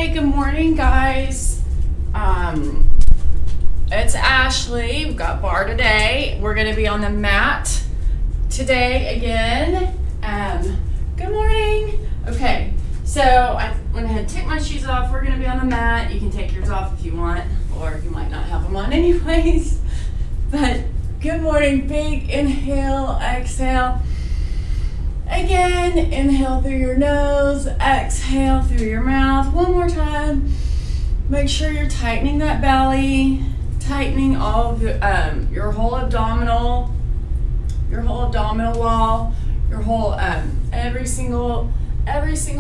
Hey, good morning, guys. It's Ashley. We've got Barre today. We're going to be on the mat today again. Good morning. Okay, so I went ahead and take my shoes off. We're going to be on the mat. You can take yours off if you want, or you might not have them on anyways. But good morning. Big inhale, exhale. Again, inhale through your nose, exhale through your mouth. One more time. Make sure you're tightening that belly, tightening all of your whole abdominal wall, your whole every single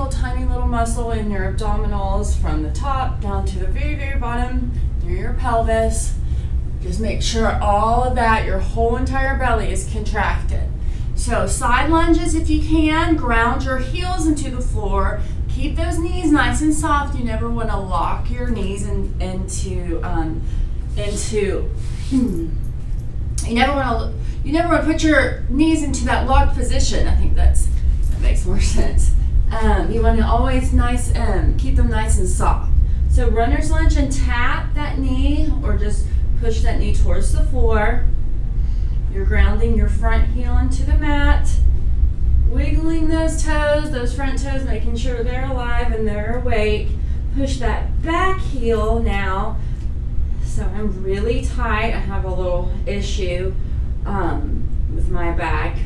tiny little muscle in your abdominals from the top down to the very, very bottom near your pelvis. Just make sure all of that, your whole entire belly is contracted. So side lunges if you can, ground your heels into the floor. Keep those knees nice and soft. You never want to lock your knees into you never want to put your knees into that locked position. I think that makes more sense. You want to always keep them nice and soft. So runner's lunge and tap that knee or just push that knee towards the floor. You're grounding your front heel into the mat, wiggling those toes, those front toes, making sure they're alive and they're awake. Push that back heel now. So I'm really tight. I have a little issue with my back,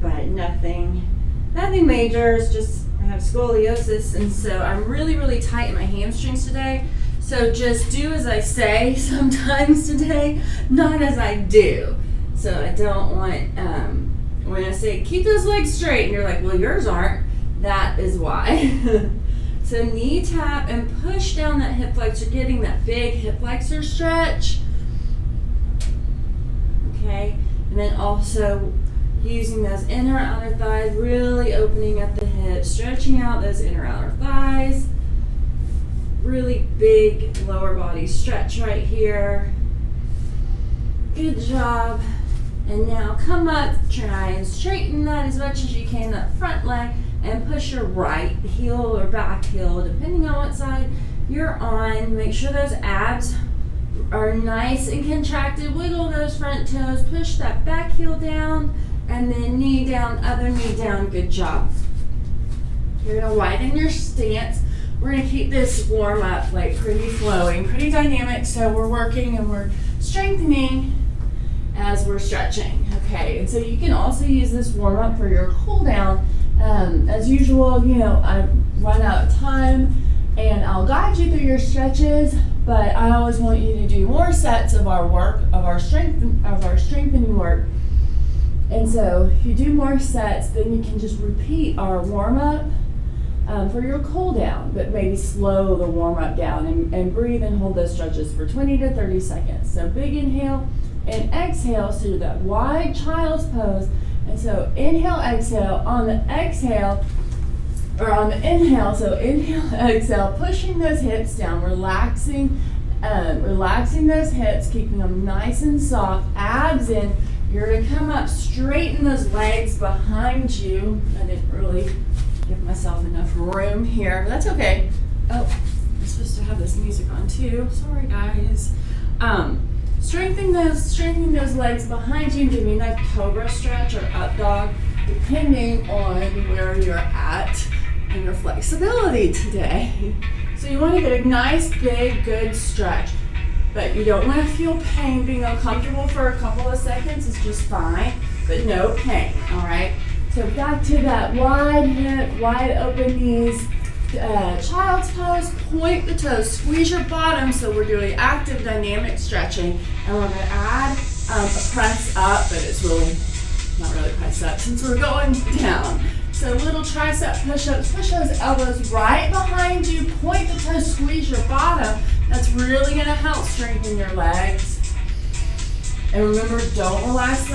but nothing major. It's just I have scoliosis, and so I'm really, really tight in my hamstrings today. So just do as I say sometimes today, not as I do. So I don't want, when I say keep those legs straight, and you're like, well, yours aren't, that is why. So knee tap and push down that hip flexor, getting that big hip flexor stretch. Okay, and then also using those inner outer thighs, really opening up the hips, stretching out those inner outer thighs. Really big lower body stretch right here. Good job. And now come up, try and straighten that as much as you can, that front leg, and push your right heel or back heel, depending on what side you're on. Make sure those abs are nice and contracted. Wiggle those front toes, push that back heel down, and then knee down, other knee down. Good job. You're gonna widen your stance. We're gonna keep this warm up like pretty flowing, pretty dynamic. So we're working and we're strengthening as we're stretching. Okay, and so you can also use this warm up for your cool down. As usual, I run out of time and I'll guide you through your stretches, but I always want you to do more sets of our work, of our strengthening work. And so if you do more sets, then you can just repeat our warm up for your cool down, but maybe slow the warm up down and breathe and hold those stretches for 20 to 30 seconds. So big inhale and exhale, so that wide child's pose. And so inhale, exhale. On the exhale, or on the inhale, so inhale, exhale, pushing those hips down, relaxing those hips, keeping them nice and soft, abs in. You're gonna come up, straighten those legs behind you. I didn't really give myself enough room here, but that's okay. Oh, I'm supposed to have this music on too. Sorry, guys. Strengthening those legs behind you, giving a nice cobra stretch or up dog, depending on where you're at and your flexibility today. So you want to get a nice, big, good stretch, but you don't want to feel pain. Being uncomfortable for a couple of seconds is just fine, but no pain, all right? So back to that wide hip, wide open knees, child's pose, point the toes, squeeze your bottom, so we're doing active dynamic stretching, and we're going to add a press up, but it's really not really press up since we're going down. So little tricep push-ups, push those elbows right behind you, point the toes, squeeze your bottom. That's really going to help strengthen your legs. And remember, don't relax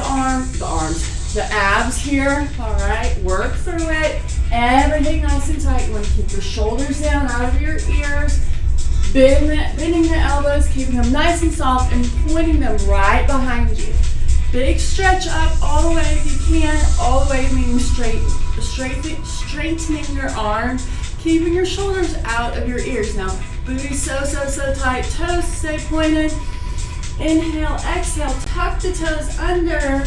the abs here, all right? Work through it. Everything nice and tight. You want to keep your shoulders down out of your ears, bending the elbows, keeping them nice and soft, and pointing them right behind you. Big stretch up all the way if you can, all the way meaning straightening your arms, Keeping your shoulders out of your ears. Now, booty so tight, toes stay pointed. Inhale, exhale, tuck the toes under,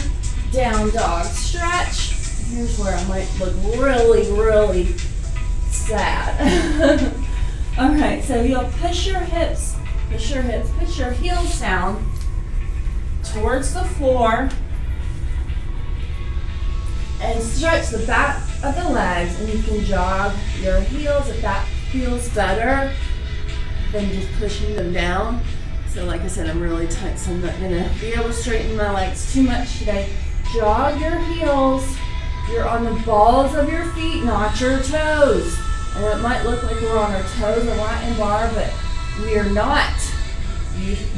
down dog, stretch. Here's where I might look really sad. All right, so you'll push your hips, push your heels down towards the floor and stretch the back of the legs, and you can jog your heels if that feels better than just pushing them down. So like I said, I'm really tight, so I'm not gonna be able to straighten my legs too much today. Jog your heels. You're on the balls of your feet, not your toes. And it might look like we're on our toes a lot in bar, but we are not.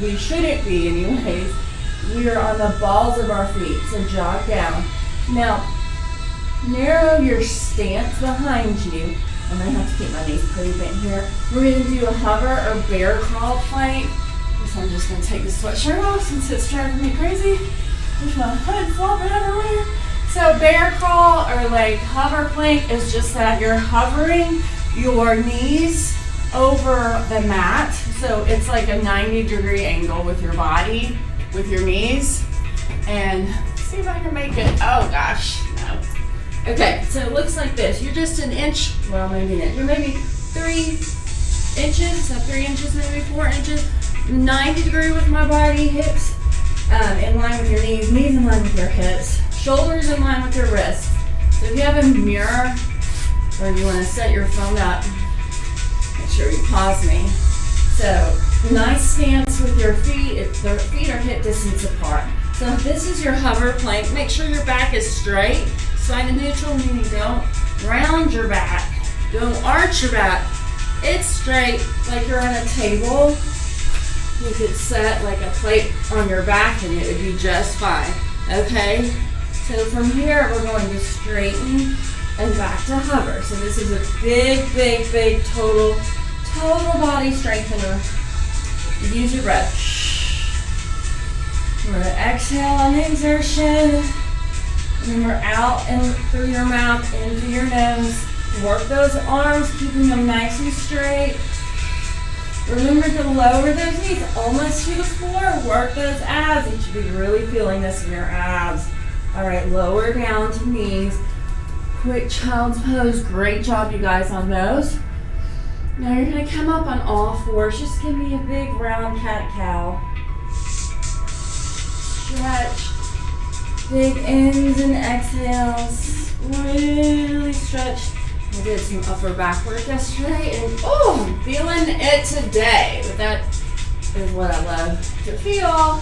We shouldn't be anyways. We are on the balls of our feet, so jog down. Now, narrow your stance behind you. I'm gonna have to keep my knees pretty bent here. We're gonna do a hover or bear crawl plank. So I'm just gonna take the sweatshirt off since it's driving me crazy. There's my hood flopping everywhere. So bear crawl or like hover plank is just that you're hovering your knees over the mat. So it's like a 90-degree angle with your body, with your knees. And see if I can make it. Oh gosh, no. Okay, so it looks like this. You're just an inch, well maybe an inch. You're maybe 3 inches, so 3 inches, maybe 4 inches. 90 degree with my body, hips in line with your knees in line with your hips, shoulders in line with your wrists. So if you have a mirror or you want to set your phone up, make sure you pause me. So nice stance with your feet. If the feet are hip distance apart. So if this is your hover plank, make sure your back is straight. Spine to neutral, meaning don't round your back. Don't arch your back. It's straight like you're on a table. You could set like a plate on your back and it would be just fine, okay? So from here, we're going to straighten and back to hover. So this is a big total body strengthener. Use your breath. We're gonna exhale on the exertion. Remember, out and through your mouth, in through your nose. Work those arms, keeping them nice and straight. Remember to lower those knees almost to the floor. Work those abs. You should be really feeling this in your abs. All right, lower down to knees. Quick child's pose. Great job, you guys, on those. Now you're gonna come up on all fours. Just give me a big round cat-cow. Stretch. Big ins and exhales. Really stretch. I did some upper back work yesterday, and oh, I'm feeling it today. But that is what I love to feel.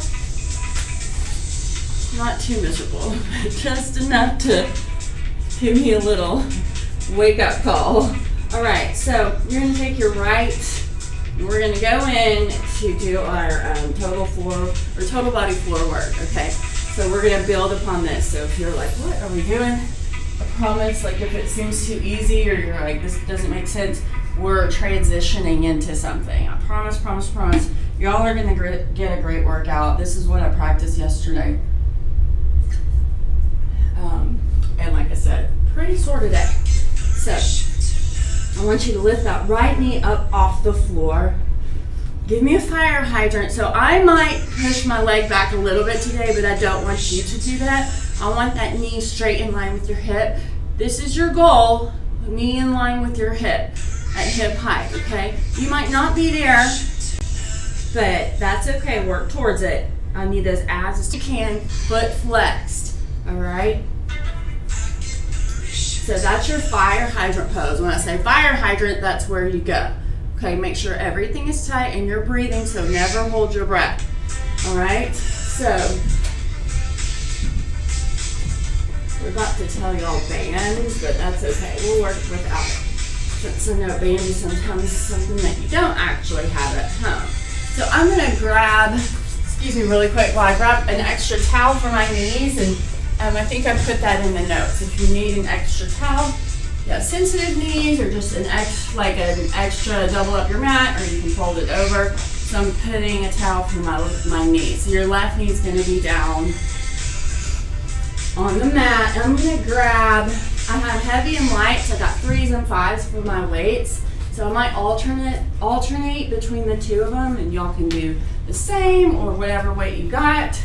Not too miserable, but just enough to give me a little wake-up call. All right, so you're gonna take your right, and we're gonna go in to do our total body floor work, okay? So we're gonna build upon this. So if you're like, what are we doing? I promise, like if it seems too easy or you're like, this doesn't make sense, we're transitioning into something. I promise. Y'all are gonna get a great workout. This is what I practiced yesterday. And like I said, pretty sore today. So I want you to lift that right knee up off the floor. Give me a fire hydrant. So I might push my leg back a little bit today, but I don't want you to do that. I want that knee straight in line with your hip. This is your goal, knee in line with your hip at hip height, okay? You might not be there, but that's okay, work towards it. I need those abs as you can, foot flexed, all right? So that's your fire hydrant pose. When I say fire hydrant, that's where you go. Okay, make sure everything is tight and you're breathing, so never hold your breath, all right? So, we're about to tell y'all bands, but that's okay. We'll work without it. Since I know band is sometimes something that you don't actually have at home. So I'm gonna grab, excuse me really quick, while I grab an extra towel for my knees, and I think I put that in the notes. If you need an extra towel, you have sensitive knees or just an extra double up your mat, or you can fold it over. So I'm putting a towel for my knees. So your left knee is gonna be down on the mat. I'm gonna grab I have heavy and light, so I got 3s and 5s for my weights. So I might alternate between the two of them, and y'all can do the same or whatever weight you got,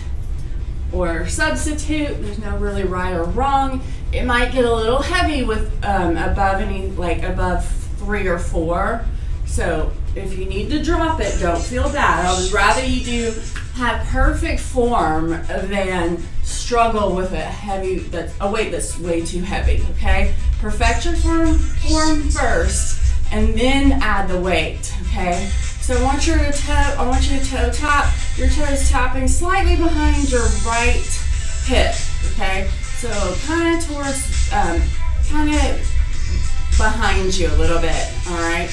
or substitute. There's no really right or wrong. It might get a little heavy with above 3 or 4. So if you need to drop it, don't feel bad. I would rather you have perfect form than struggle with a weight that's way too heavy. Okay, perfect your form first, and then add the weight. Okay, so I want you to toe tap. Your toes tapping slightly behind your right hip. Okay, so kind of towards, kind of behind you a little bit. All right,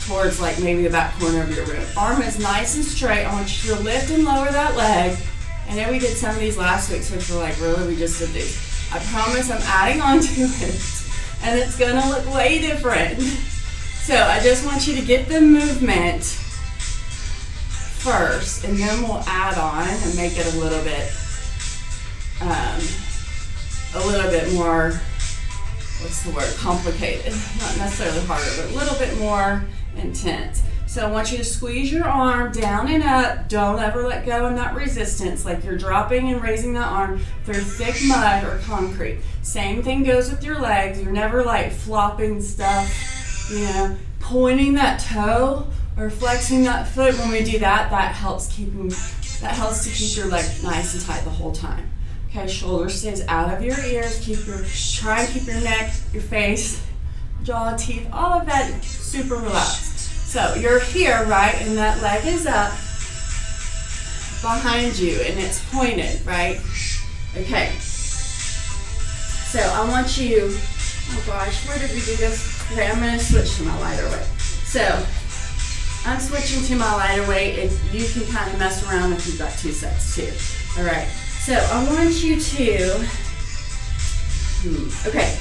towards like maybe the back corner of your rib. Arm is nice and straight. I want you to lift and lower that leg. I know we did some of these last week, so if you're like, really, we just did these. I promise I'm adding on to it, and it's gonna look way different. So I just want you to get the movement first, and then we'll add on and make it a little bit more, what's the word, complicated. Not necessarily harder, but a little bit more intense. So I want you to squeeze your arm down and up. Don't ever let go in that resistance, like you're dropping and raising that arm through thick mud or concrete. Same thing goes with your legs. You're never like flopping stuff, pointing that toe or flexing that foot. When we do that, that helps to keep your leg nice and tight the whole time. Okay, shoulder stays out of your ears. Try and keep your neck, your face, jaw, teeth, all of that super relaxed. So you're here, right, and that leg is up behind you, and it's pointed, right? Okay. So I want you, oh gosh, where did we do this? Okay, I'm going to switch to my lighter weight. So I'm switching to my lighter weight, and you can kind of mess around if you've got 2 sets too. All right. So I want you to,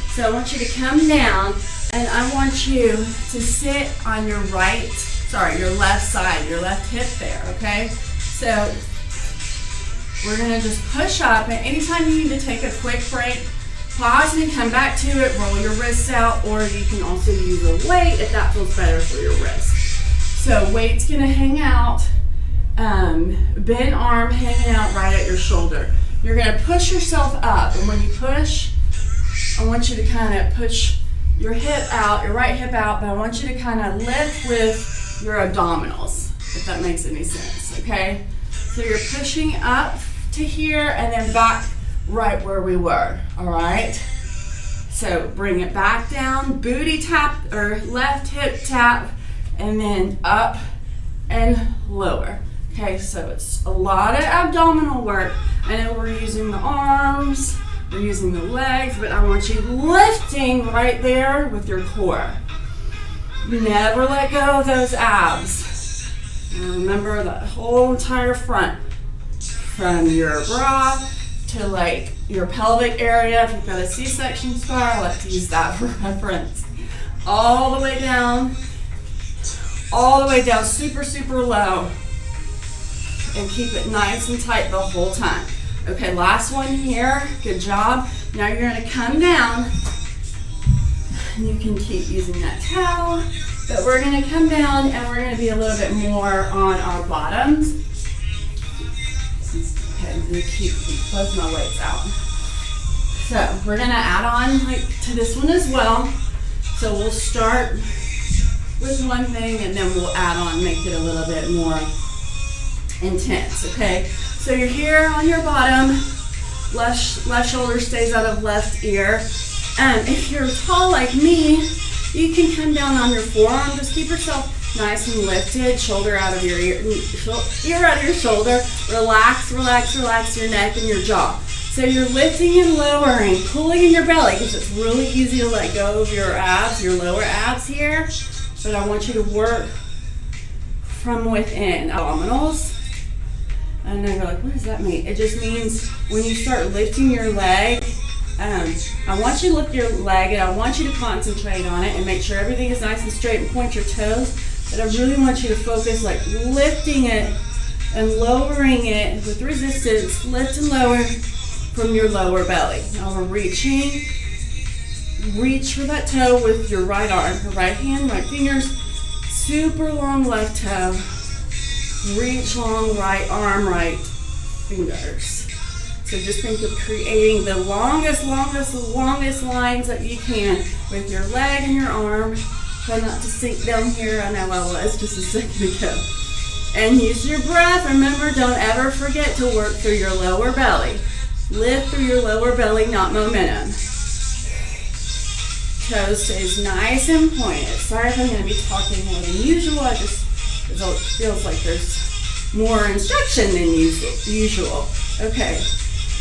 so I want you to come down, and I want you to sit on your left side, your left hip there, okay? So we're gonna just push up, and anytime you need to take a quick break, pause and come back to it, roll your wrists out, or you can also use a weight if that feels better for your wrist. So weight's gonna hang out, bent arm hanging out right at your shoulder. You're gonna push yourself up, and when you push, I want you to kind of push your hip out, your right hip out, but I want you to kind of lift with your abdominals, if that makes any sense, okay? So you're pushing up to here and then back right where we were, all right? So bring it back down, booty tap or left hip tap, and then up and lower. Okay, so it's a lot of abdominal work. I know we're using the arms, we're using the legs, but I want you lifting right there with your core. Never let go of those abs. And remember that whole entire front, from your bra to like your pelvic area. If you've got a C-section scar, I like to use that for reference. All the way down, super, super low. And keep it nice and tight the whole time. Okay, last one here. Good job. Now you're going to come down. And you can keep using that towel. But we're going to come down and we're going to be a little bit more on our bottoms. Okay, I'm going to keep both my weights out. So we're going to add on to this one as well. So we'll start with one thing and then we'll add on, make it a little bit more intense, okay? So you're here on your bottom, left shoulder stays out of left ear. If you're tall like me, you can come down on your forearm. Just keep yourself nice and lifted, shoulder out of your ear out of your shoulder. Relax, relax, relax your neck and your jaw. So you're lifting and lowering, pulling in your belly, because it's really easy to let go of your abs, your lower abs here. But I want you to work from within. Abdominals. I know you're like, what does that mean? It just means when you start lifting your leg, I want you to lift your leg and I want you to concentrate on it and make sure everything is nice and straight and point your toes. But I really want you to focus like lifting it and lowering it with resistance. Lift and lower from your lower belly. Now we're reaching reach for that toe with your right arm, your right hand, right fingers, super long left toe, reach long right arm, right fingers. So just think of creating the longest lines that you can with your leg and your arm. Try not to sink down here. I know I was just a second ago. And use your breath. Remember, don't ever forget to work through your lower belly. Lift through your lower belly, not momentum. Toe stays nice and pointed. Sorry if I'm going to be talking more than usual. It feels like there's more instruction than usual. Okay.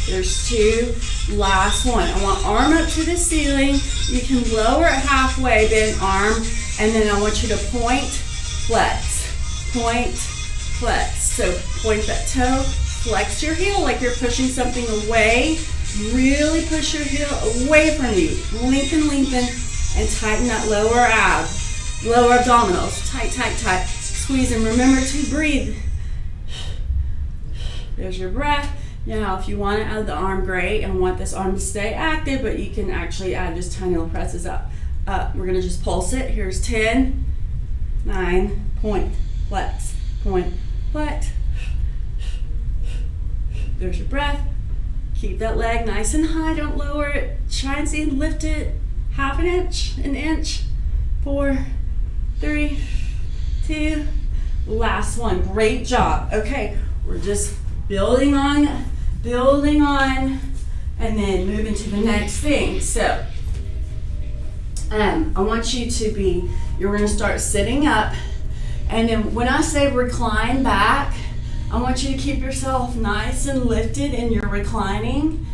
There's two, last one. I want arm up to the ceiling. You can lower it halfway, bend arm, and then I want you to point, flex, point, flex. So point that toe, flex your heel like you're pushing something away. Really push your heel away from you. Lengthen, and tighten that lower ab, lower abdominals. Tight, tight, tight. Squeeze and remember to breathe. There's your breath. Now, if you want to add the arm, great. I want this arm to stay active, but you can actually add just tiny little presses up. We're going to just pulse it. Here's 10, 9, point, flex, point, flex. There's your breath. Keep that leg nice and high. Don't lower it. Try and see and lift it half an inch. 4, 3, 2. Last one. Great job. Okay, we're just building on, and then moving to the next thing. So, I want you to be, you're going to start sitting up, and then when I say recline back, I want you to keep yourself nice and lifted in your reclining.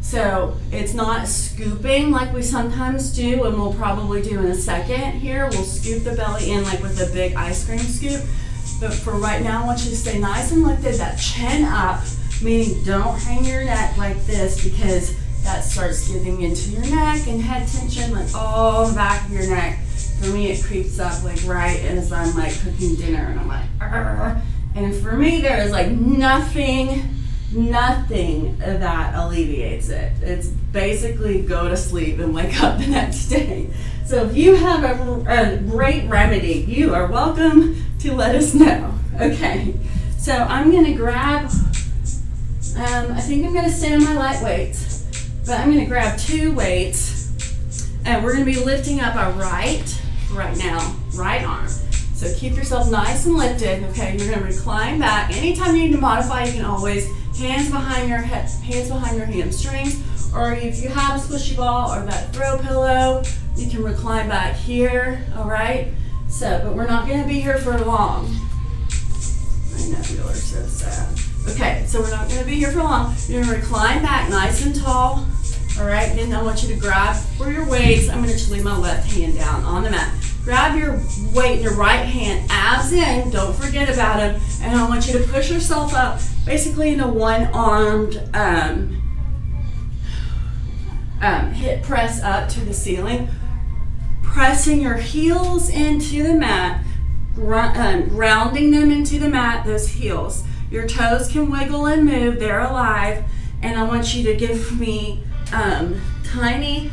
So it's not scooping like we sometimes do, and we'll probably do in a second here. We'll scoop the belly in like with a big ice cream scoop. But for right now, I want you to stay nice and lifted, that chin up, meaning don't hang your neck like this because that starts getting into your neck and head tension, like all the back of your neck. For me, it creeps up like right as I'm like cooking dinner and I'm like, argh. And for me, there is like nothing that alleviates it. It's basically go to sleep and wake up the next day. So if you have a great remedy, you are welcome to let us know. Okay, so I'm going to grab, I think I'm going to stay on my light weights, but I'm going to grab 2 weights, and we're going to be lifting up our right arm. So keep yourself nice and lifted. Okay, you're going to recline back. Anytime you need to modify, you can always hands behind your head, hands behind your hamstrings, or if you have a squishy ball or that throw pillow, you can recline back here. All right. So, but we're not going to be here for long. I know, you are so sad. Okay, so we're not going to be here for long. You're going to recline back nice and tall. All right, then I want you to grab for your weights. I'm going to just leave my left hand down on the mat. Grab your weight in your right hand, abs in, don't forget about them, and I want you to push yourself up, basically in a one-armed hip press up to the ceiling, pressing your heels into the mat, grounding them into the mat, those heels. Your toes can wiggle and move, they're alive, and I want you to give me tiny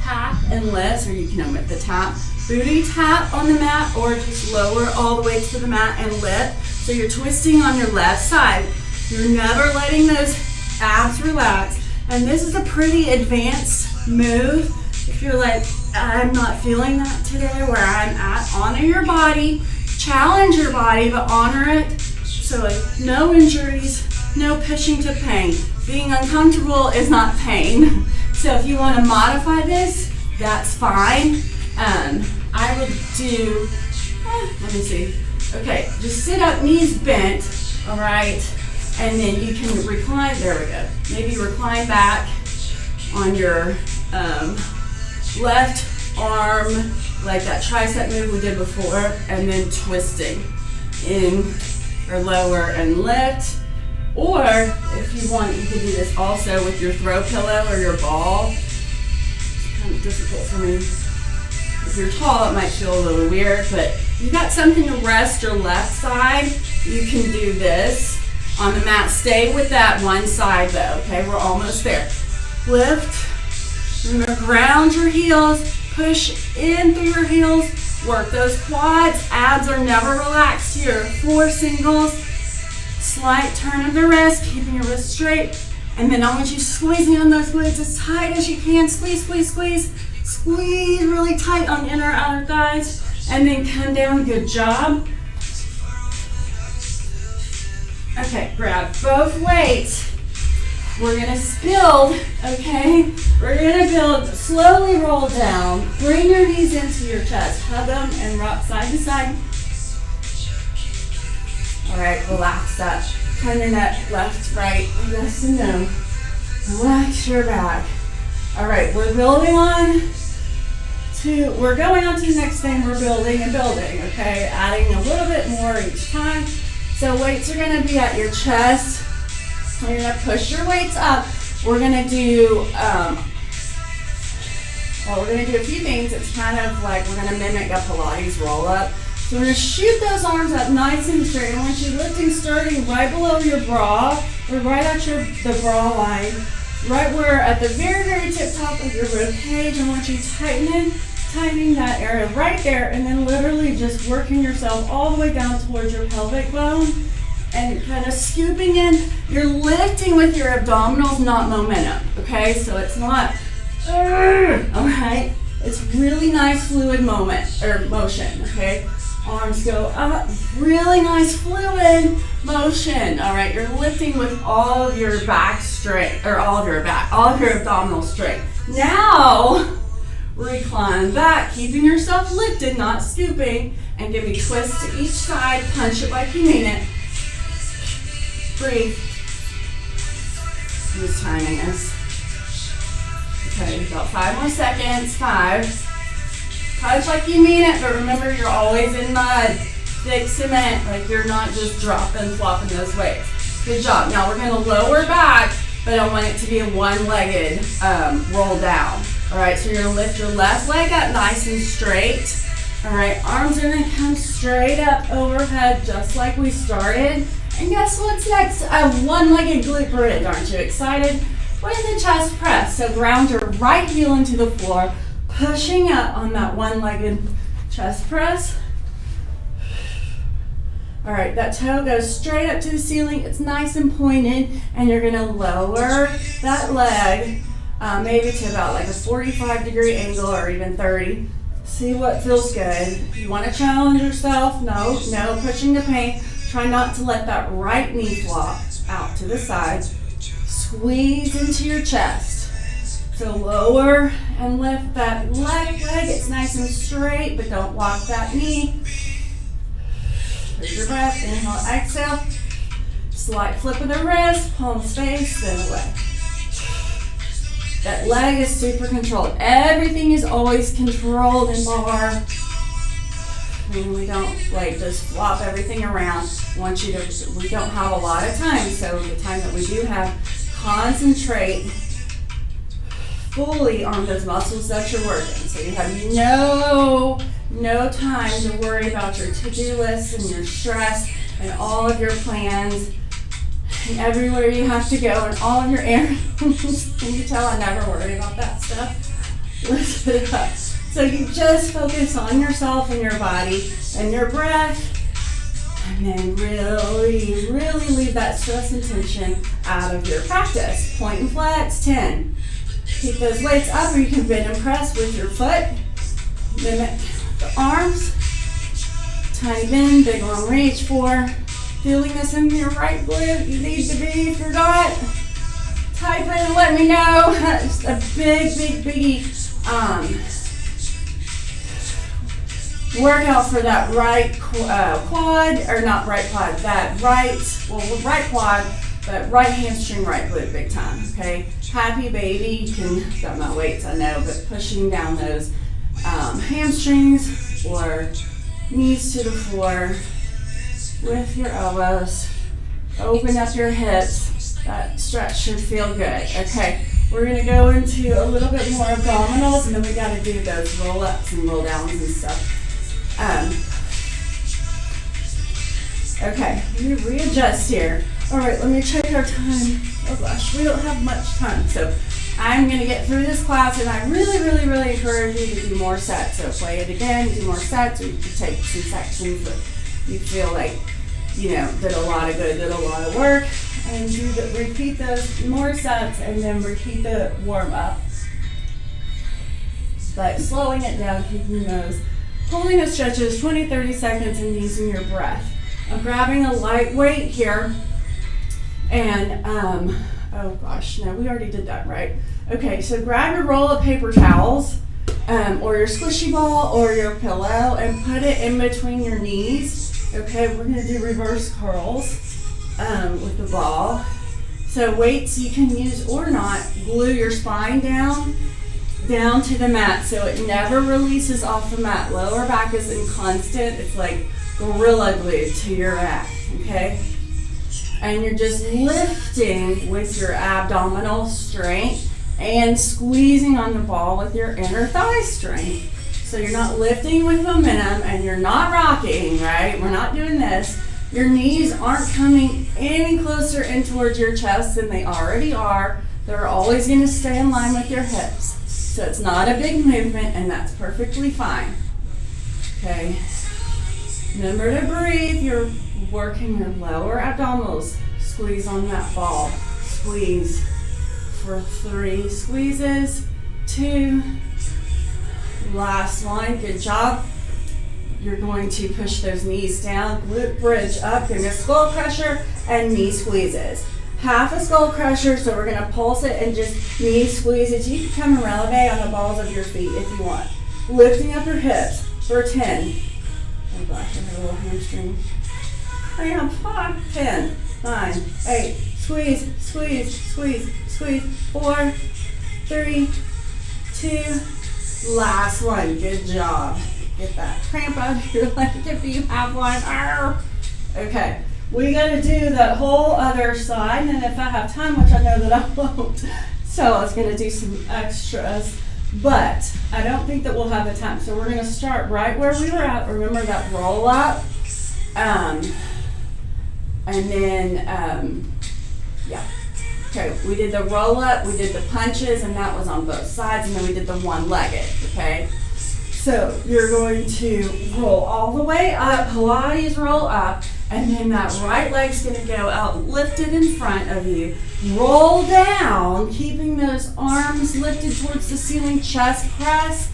tap and lifts, or you can omit the tap, booty tap on the mat, or just lower all the way to the mat and lift. So you're twisting on your left side. You're never letting those abs relax. And this is a pretty advanced move. If you're like, I'm not feeling that today, where I'm at, honor your body, challenge your body, but honor it. So like, no injuries, no pushing to pain. Being uncomfortable is not pain. So if you want to modify this, that's fine. I would do, let me see. Okay, just sit up, knees bent, all right? And then you can recline, there we go. Maybe recline back on your left arm, like that tricep move we did before, and then twisting in or lower and lift. Or if you want, you can do this also with your throw pillow or your ball. It's kind of difficult for me. If you're tall, it might feel a little weird, but you got something to rest your left side, you can do this on the mat. Stay with that one side though, okay? We're almost there. Lift, Remember, ground your heels, push in through your heels, work those quads. Abs are never relaxed here. 4 singles, slight turn of the wrist, keeping your wrist straight. And then I want you squeezing on those glutes as tight as you can. Squeeze, squeeze, squeeze. Squeeze really tight on inner outer thighs. And then come down, good job. Okay, grab both weights. We're gonna build, okay? We're gonna build, slowly roll down. Bring your knees into your chest. Hug them and rock side to side. All right, relax that. Turn your neck left, right, yes and no. Relax your back. All right, we're building on to, we're going on to the next thing. We're building and building, okay? Adding a little bit more each time. So weights are gonna be at your chest. You're gonna push your weights up. We're gonna do, we're gonna do a few things. It's kind of like we're gonna mimic a Pilates roll up. So we're gonna shoot those arms up nice and straight. I want you lifting, starting right below your bra, or right at the bra line, right where at the very, very tip top of your rib cage. I want you tightening that area right there, and then literally just working yourself all the way down towards your pelvic bone. And kind of scooping in, you're lifting with your abdominals, not momentum, okay? So it's not, all right? It's really nice fluid motion, okay? Arms go up, really nice fluid motion, all right? You're lifting with all of your back straight, or all of your abdominals straight. Now, recline back, keeping yourself lifted, not scooping, and give me twists to each side, punch it like you mean it. Breathe. Who's timing us? Okay, about 5 more seconds. 5. Punch like you mean it, but remember you're always in mud, thick cement, like you're not just dropping, flopping those weights. Good job. Now we're gonna lower back, but I want it to be a one-legged roll down. All right, so you're gonna lift your left leg up nice and straight. All right, arms are gonna come straight up overhead, just like we started. And guess what's next? A one-legged glute bridge. Aren't you excited? With a chest press. So ground your right heel into the floor, pushing up on that one-legged chest press. All right, that toe goes straight up to the ceiling. It's nice and pointed, and you're gonna lower that leg maybe to about like a 45-degree angle or even 30. See what feels good. You wanna challenge yourself? No, pushing the pain. Try not to let that right knee flop out to the side. Squeeze into your chest. So lower and lift that left leg. It's nice and straight, but don't lock that knee. Take your breath. Inhale, exhale. Slight flip of the wrist. Palms face, then away. That leg is super controlled. Everything is always controlled in bar. We don't like just flop everything around. We don't have a lot of time, so the time that we do have, concentrate fully on those muscles that you're working. So you have no time to worry about your to-do list and your stress and all of your plans and everywhere you have to go and all of your errands. Can you tell I never worry about that stuff? Lift it up. So you just focus on yourself and your body and your breath, and then really, really leave that stress and tension out of your practice. Point and flex, 10. Keep those weights up, or you can bend and press with your foot. Mimic the arms. Tiny bend, big long reach, 4. Feeling this in your right glute, you need to be, if you're not, type in and let me know. Just a biggie. Workout for that right quad, or not right quad, that right quad, but right hamstring, right glute, big time, okay? Happy baby, you can, got my weights, I know, but pushing down those hamstrings or knees to the floor with your elbows. Open up your hips, that stretch should feel good, okay? We're gonna go into a little bit more abdominals, and then we gotta do those roll ups and roll downs and stuff. Okay, let me readjust here. All right, let me check our time. Oh gosh, we don't have much time. So I'm going to get through this class, and I really encourage you to do more sets. So play it again, do more sets, or you can take some sections that you feel like, you know, did a lot of good, did a lot of work, and repeat those more sets, and then repeat the warm up. But slowing it down, keeping those, holding those stretches 20-30 seconds, and using your breath. I'm grabbing a light weight here, and oh gosh, no, we already did that, right? Okay, so grab your roll of paper towels, or your squishy ball, or your pillow, and put it in between your knees. Okay, we're gonna do reverse curls with the ball. So weights you can use or not. Glue your spine down to the mat so it never releases off the mat. Lower back is in constant, it's like gorilla glue to your mat, okay? And you're just lifting with your abdominal strength and squeezing on the ball with your inner thigh strength. So you're not lifting with momentum and you're not rocking, right? We're not doing this. Your knees aren't coming any closer in towards your chest than they already are. They're always going to stay in line with your hips. So it's not a big movement, and that's perfectly fine. Okay. Remember to breathe. You're working your lower abdominals. Squeeze on that ball. Squeeze for 3 squeezes. 2. Last one. Good job. You're going to push those knees down. Glute bridge up. Give me a skull crusher and knee squeezes. Half a skull crusher, so we're going to pulse it and just knee squeezes. You can come and releve on the balls of your feet if you want. Lifting up your hips for 10. Oh gosh, I have a little hamstring. I am 5, 10, 9, 8. Squeeze, squeeze, squeeze, squeeze. 4, 3, 2. Last one. Good job. Get that cramp out of your leg if you have one. Arr. Okay. We got to do the whole other side, and if I have time, which I know that I won't, so I was going to do some extras, but I don't think that we'll have the time. So we're going to start right where we were at. Remember that roll up, and then, yeah. Okay, we did the roll up, we did the punches, and that was on both sides, and then we did the one-legged, okay? So you're going to roll all the way up, Pilates roll up, and then that right leg's going to go out lifted in front of you. Roll down, keeping those arms lifted towards the ceiling, chest press.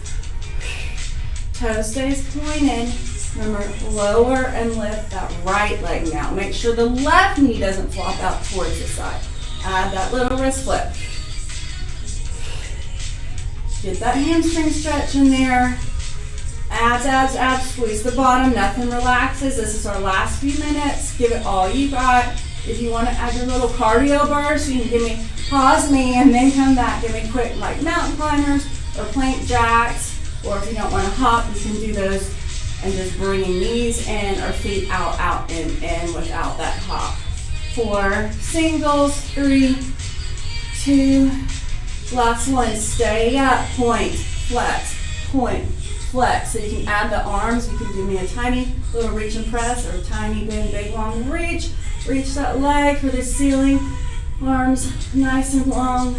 Toe stays pointed. Remember, lower and lift that right leg now. Make sure the left knee doesn't flop out towards the side. Add that little wrist flip. Get that hamstring stretch in there. Abs, abs, abs, squeeze the bottom, nothing relaxes. This is our last few minutes. Give it all you got. If you want to add your little cardio burst, you can pause me and then come back. Give me quick like mountain climbers or plank jacks, or if you don't want to hop, you can do those and just bringing knees in or feet out, in without that hop. 4 singles, 3, 2, last one. Stay up, point, flex, point, flex. So you can add the arms. You can do me a tiny little reach and press, or a tiny bend, big long reach. Reach that leg for the ceiling. Arms nice and long.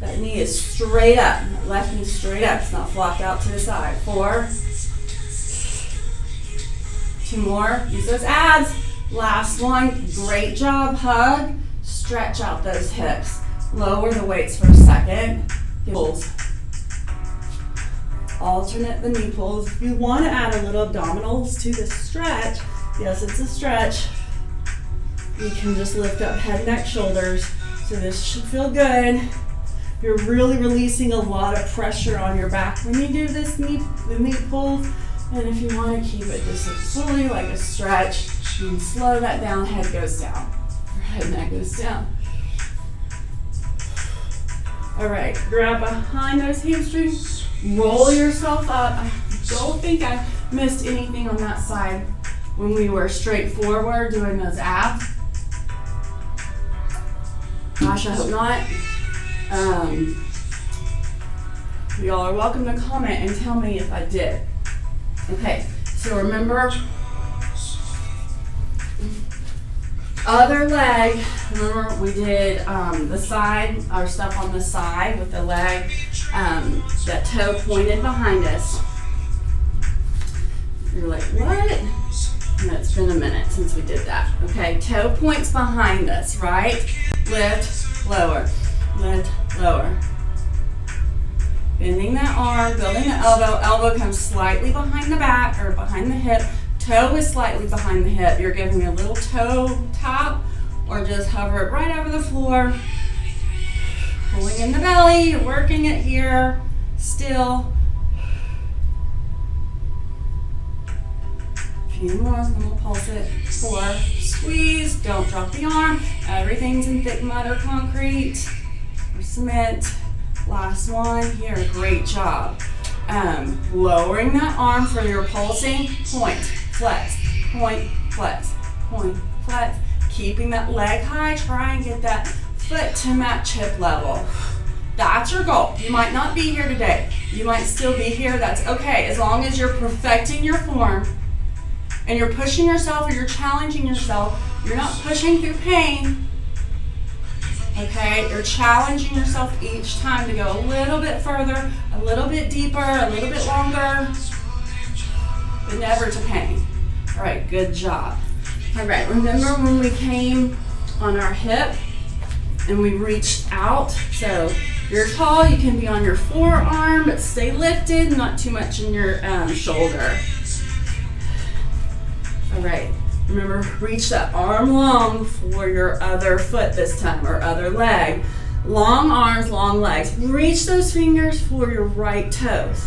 That knee is straight up. That left knee straight up. It's not flopped out to the side. 4. 2 more. Use those abs. Last one. Great job. Hug. Stretch out those hips. Lower the weights for a second. Pulls. Alternate the knee pulls. If you want to add a little abdominals to the stretch, yes, it's a stretch. You can just lift up head, neck, shoulders. So this should feel good. You're really releasing a lot of pressure on your back when you do this the knee pulls. And if you want to keep it just fully like a stretch, you can slow that down. Head goes down. Your head, neck goes down. All right, grab behind those hamstrings. Roll yourself up. I don't think I missed anything on that side when we were straight forward doing those abs. Gosh, I hope not. Y'all are welcome to comment and tell me if I did. Okay, so remember, Other leg, remember we did the side, our stuff on the side with the leg, that toe pointed behind us. You're like, what? And it's been a minute since we did that. Okay, toe points behind us, right? Lift, lower, lift, lower. Bending that arm, building the elbow. Elbow comes slightly behind the back or behind the hip. Toe is slightly behind the hip. You're giving a little toe tap or just hover it right over the floor. Pulling in the belly, you're working it here, still. A few more, and we'll pulse it. 4, squeeze, don't drop the arm. Everything's in thick mud or concrete or cement. Last one here, great job. Lowering that arm for your pulsing, point, flex, point, flex, point, flex. Keeping that leg high, try and get that foot to match hip level. That's your goal. You might not be here today. You might still be here, that's okay. As long as you're perfecting your form and you're pushing yourself or you're challenging yourself, you're not pushing through pain. Okay, you're challenging yourself each time to go a little bit further, a little bit deeper, a little bit longer, but never to pain. All right, good job. All right, remember when we came on our hip and we reached out? So you're tall, you can be on your forearm, but stay lifted, not too much in your shoulder. All right. Remember, reach that arm long for your other foot this time, or other leg. Long arms, long legs. Reach those fingers for your right toes.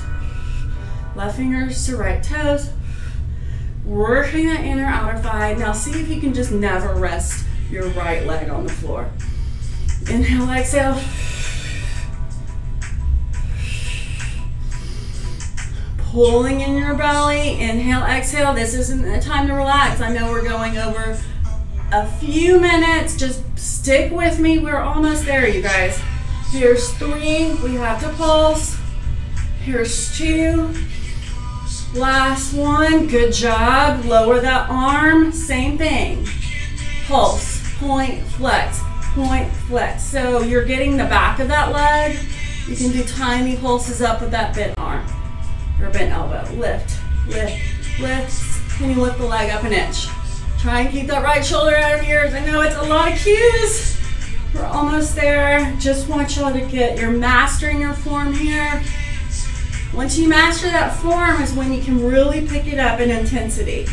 Left fingers to right toes. Working that inner outer thigh. Now see if you can just never rest your right leg on the floor. Inhale, exhale. Pulling in your belly, inhale, exhale. This isn't a time to relax. I know we're going over a few minutes. Just stick with me. We're almost there, you guys. Here's 3, we have to pulse. Here's 2. Last one, good job. Lower that arm, same thing. Pulse, point, flex, point, flex. So you're getting the back of that leg. You can do tiny pulses up with that bent arm. Or bent elbow. Lift, lift, lift. Can you lift the leg up an inch? Try and keep that right shoulder out of yours. I know it's a lot of cues. We're almost there. Just want y'all to you're mastering your form here. Once you master that form is when you can really pick it up in intensity.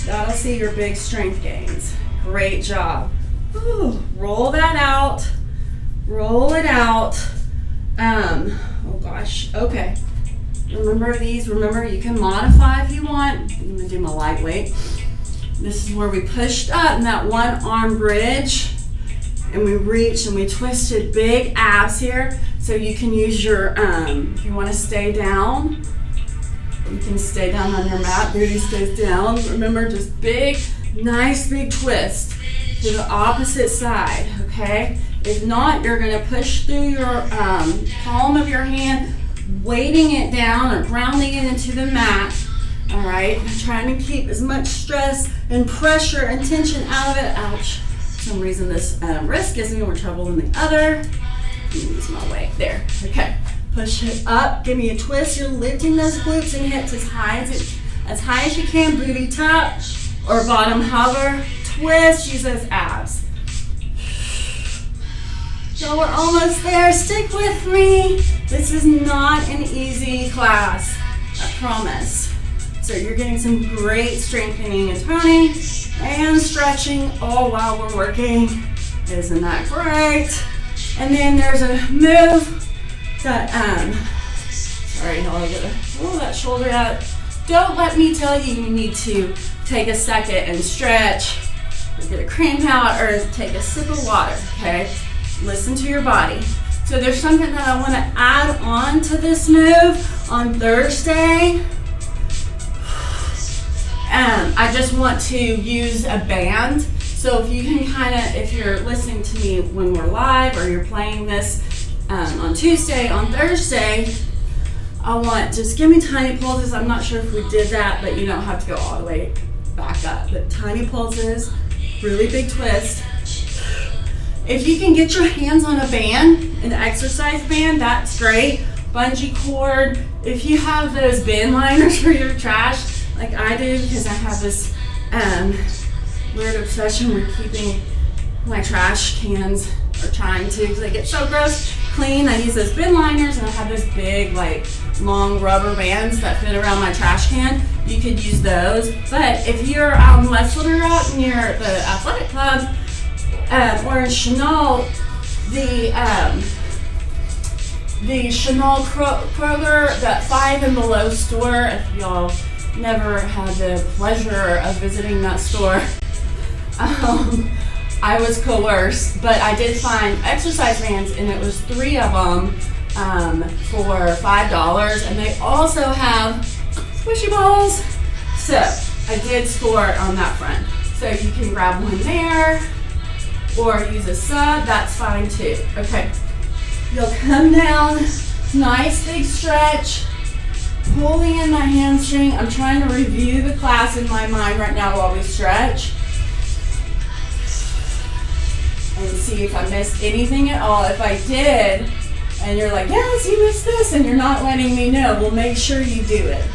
That'll see your big strength gains. Great job. Ooh, roll that out. Roll it out. Oh gosh, okay. Remember these, remember you can modify if you want. I'm gonna do my lightweight. This is where we pushed up in that one arm bridge and we reached and we twisted big abs here. So you can use your, if you wanna stay down, you can stay down on your mat, booty stays down. Remember just big, nice big twist to the opposite side, okay? If not, you're gonna push through your palm of your hand, weighting it down or grounding it into the mat. All right, trying to keep as much stress and pressure and tension out of it. Ouch. For some reason this wrist gives me more trouble than the other. Let me use my weight. There. Okay. Push it up. Give me a twist. You're lifting those glutes and hips as high as you can. Booty top or bottom hover. Twist. Use those abs. So we're almost there. Stick with me. This is not an easy class, I promise. So you're getting some great strengthening and toning and stretching all while we're working. Isn't that great? And then there's a move that, sorry, I'll get roll that shoulder out. Don't let me tell you you need to take a second and stretch or get a cramp out or take a sip of water, okay? Listen to your body. So there's something that I want to add on to this move on Thursday. I just want to use a band. So if you can kind of, if you're listening to me when we're live or you're playing this on Tuesday, on Thursday, I want, just give me tiny pulses. I'm not sure if we did that, but you don't have to go all the way back up. But tiny pulses, really big twist. If you can get your hands on a band, an exercise band, that's great. Bungee cord. If you have those bin liners for your trash, like I do, because I have this weird obsession with keeping my trash cans, or trying to, because they get so gross, clean. I use those bin liners, and I have those big, like, long rubber bands that fit around my trash can. You could use those. But if you're out in West Little Rock near the athletic club, or in Chenal, the Chenal Kroger, that 5 and Below store, if y'all never had the pleasure of visiting that store, I was coerced, but I did find exercise bands, and it was 3 of them for $5, and they also have squishy balls. So I did score on that front. So you can grab one there, or use a sub, that's fine too. Okay, you'll come down, nice big stretch, pulling in my hamstring. I'm trying to review the class in my mind right now while we stretch, and see if I missed anything at all. If I did, and you're like, yes, you missed this, and you're not letting me know, well, make sure you do it.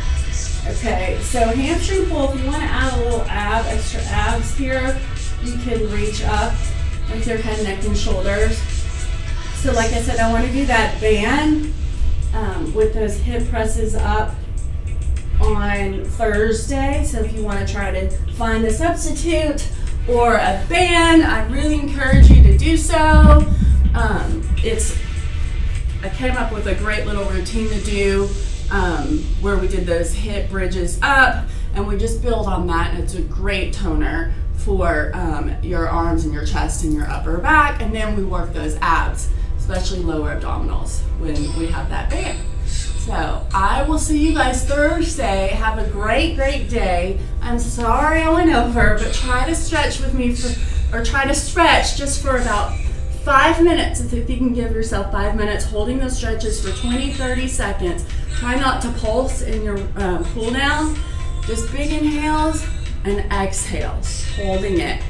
Okay, so hamstring pull, if you want to add a little extra abs here, you can reach up with your head, neck, and shoulders. So like I said, I want to do that band with those hip presses up on Thursday. So if you want to try to find a substitute or a band, I really encourage you to do so. I came up with a great little routine to do where we did those hip bridges up, and we just build on that, and it's a great toner for your arms and your chest and your upper back. And then we work those abs, especially lower abdominals, when we have that band. So I will see you guys Thursday. Have a great, great day. I'm sorry I went over, but try to stretch with me try to stretch just for about 5 minutes. If you can give yourself 5 minutes, holding those stretches for 20-30 seconds. Try not to pulse in your cool down. Just big inhales and exhales, holding it.